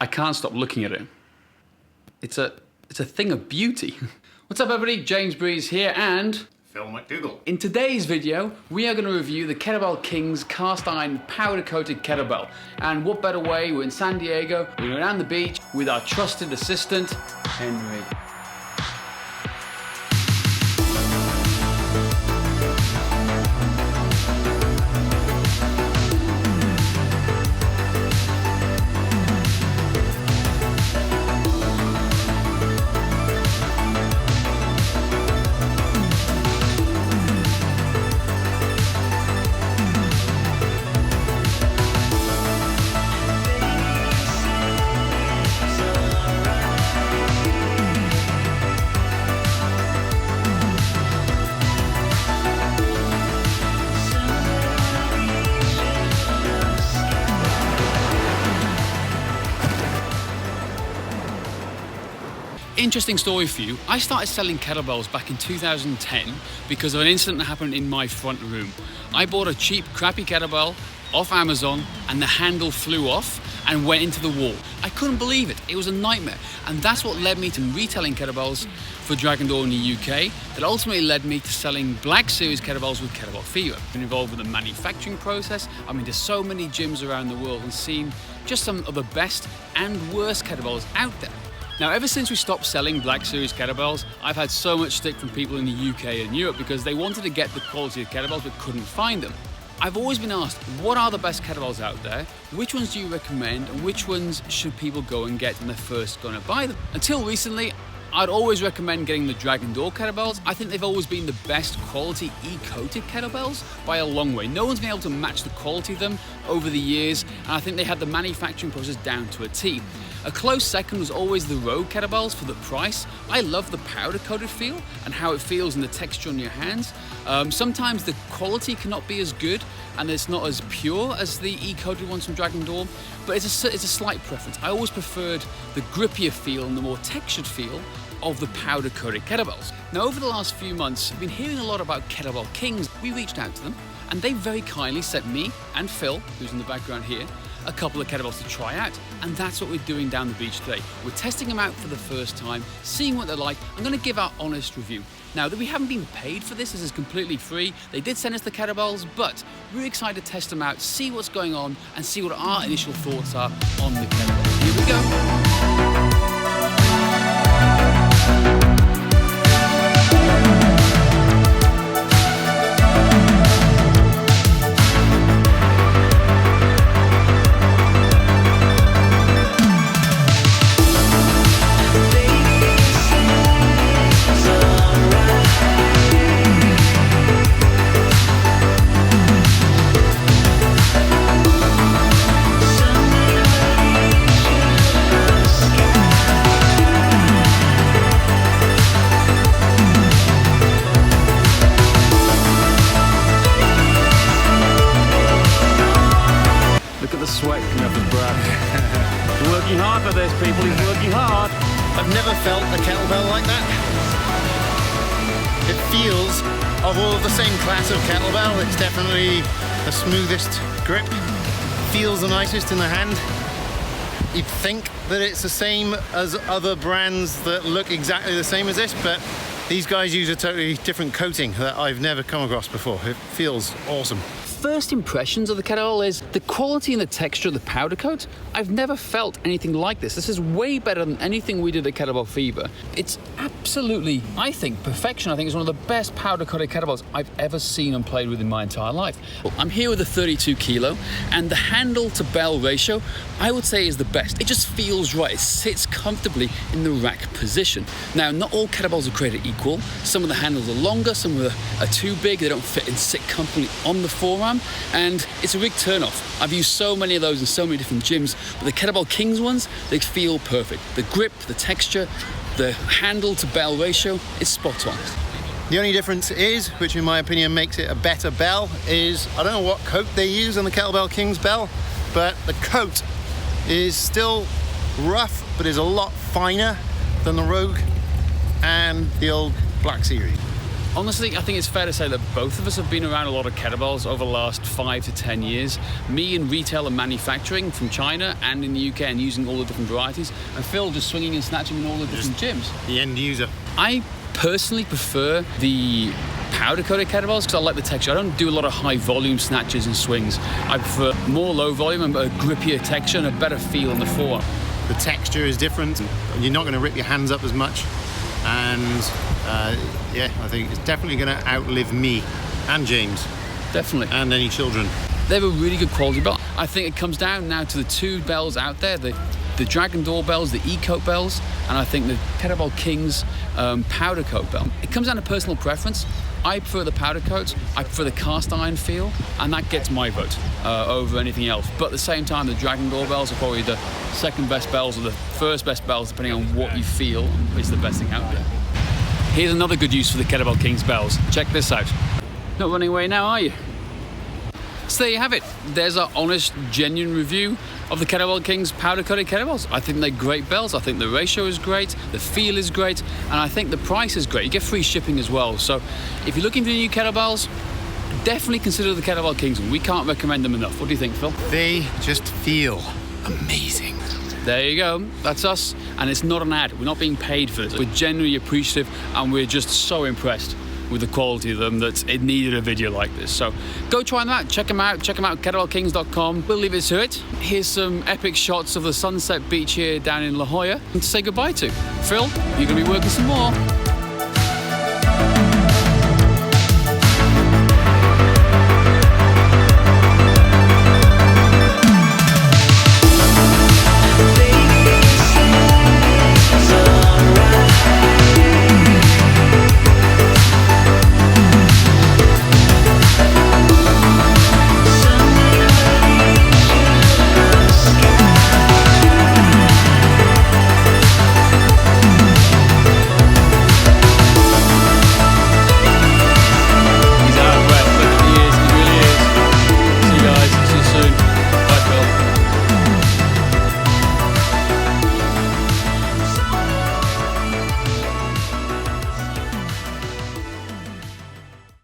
I can't stop looking at it. It's a thing of beauty. What's up everybody, James Breese here and Phil McDougall. in today's video, we are going to review the Kettlebell Kings cast iron powder coated kettlebell. And what better way, we're in San Diego, we're around the beach with our trusted assistant, Henry. Interesting story for you. I started selling kettlebells back in 2010 because of an incident that happened in my front room. I bought a cheap, crappy kettlebell off Amazon and the handle flew off and went into the wall. I couldn't believe it. It was a nightmare. And that's what led me to retailing kettlebells for Dragon Door in the UK. That ultimately led me to selling Black Series kettlebells with Kettlebell Fever. I've been involved with the manufacturing process. I've been to so many gyms around the world and seen just some of the best and worst kettlebells out there. Now, ever since we stopped selling Black Series kettlebells, I've had so much stick from people in the UK and Europe because they wanted to get the quality of kettlebells but couldn't find them. I've always been asked, what are the best kettlebells out there? Which ones do you recommend and which ones should people go and get when they're first going to buy them? Until recently, I'd always recommend getting the Dragon Door kettlebells. I think they've always been the best quality E-coated kettlebells by a long way. No one's been able to match the quality of them over the years, and I think they had the manufacturing process down to a T. A close second was always the Rogue kettlebells for the price. I love the powder coated feel and how it feels in the texture on your hands. Sometimes the quality cannot be as good and it's not as pure as the E-coated ones from Dragon Door, but it's a slight preference. I always preferred the grippier feel and the more textured feel of the powder coated kettlebells. Now, over the last few months, I've been hearing a lot about Kettlebell Kings. We reached out to them and they very kindly sent me and Phil, who's in the background here, a couple of kettlebells to try out, and that's what we're doing down the beach today. We're testing them out for the first time, seeing what they're like. I'm going to give our honest review. Now, that we haven't been paid for this is completely free. They did send us the kettlebells, but we're excited to test them out, see what's going on, and see what our initial thoughts are on the kettlebells. Here we go. Sweat coming off his brow. He's working hard for this, people. He's working hard. I've never felt a kettlebell like that. It feels of all of the same class of kettlebell. It's definitely the smoothest grip. Feels the nicest in the hand. You'd think that it's the same as other brands that look exactly the same as this, but these guys use a totally different coating that I've never come across before. It feels awesome. First impressions of the kettlebell is the quality and the texture of the powder coat. I've never felt anything like this. This is way better than anything we did at Kettlebell Fever. It's absolutely, I think, perfection. I think it's one of the best powder coated kettlebells I've ever seen and played with in my entire life. I'm here with a 32 kilo and the handle to bell ratio, I would say, is the best. It just feels right. It sits comfortably in the rack position. Now, not all kettlebells are created equal. Some of the handles are longer, some are too big, they don't fit and sit comfortably on the forearm. And it's a big turn-off. I've used so many of those in so many different gyms, but the Kettlebell Kings ones, they feel perfect. The grip, the texture, the handle to bell ratio is spot on. The only difference is, which in my opinion makes it a better bell, is I don't know what coat they use on the Kettlebell Kings bell, but the coat is still rough, but is a lot finer than the Rogue and the old Black Series. Honestly, I think it's fair to say that both of us have been around a lot of kettlebells over the last 5 to 10 years. Me in retail and manufacturing from China and in the UK and using all the different varieties, and Phil just swinging and snatching in all the different gyms. The end user. I personally prefer the powder coated kettlebells because I like the texture. I don't do a lot of high volume snatches and swings. I prefer more low volume and a grippier texture and a better feel in the forearm. The texture is different. You're not going to rip your hands up as much. And yeah, I think it's definitely going to outlive me and James. Definitely. And any children. They have a really good quality belt. I think it comes down now to the two bells out there, the Dragon Door bells, the E-coat bells, and I think the Kettlebell Kings powder coat belt. It comes down to personal preference. I prefer the powder coat, I prefer the cast iron feel, and that gets my vote over anything else. But at the same time, the Dragon Door bells are probably the second best bells or the first best bells, depending on what you feel is the best thing out there. Here's another good use for the Kettlebell Kings bells. Check this out. Not running away now, are you? So there you have it. There's our honest, genuine review of the Kettlebell Kings powder-coated kettlebells. I think they're great bells. I think the ratio is great, the feel is great, and I think the price is great. You get free shipping as well. So if you're looking for new kettlebells, definitely consider the Kettlebell Kings. We can't recommend them enough. What do you think, Phil? They just feel amazing. There you go. That's us. And it's not an ad. We're not being paid for this. We're genuinely appreciative, and we're just so impressed with the quality of them that it needed a video like this. So go try them out, check them out at kettlebellkings.com. We'll leave it to it. Here's some epic shots of the Sunset Beach here down in La Jolla and to say goodbye to. Phil, you're going to be working some more.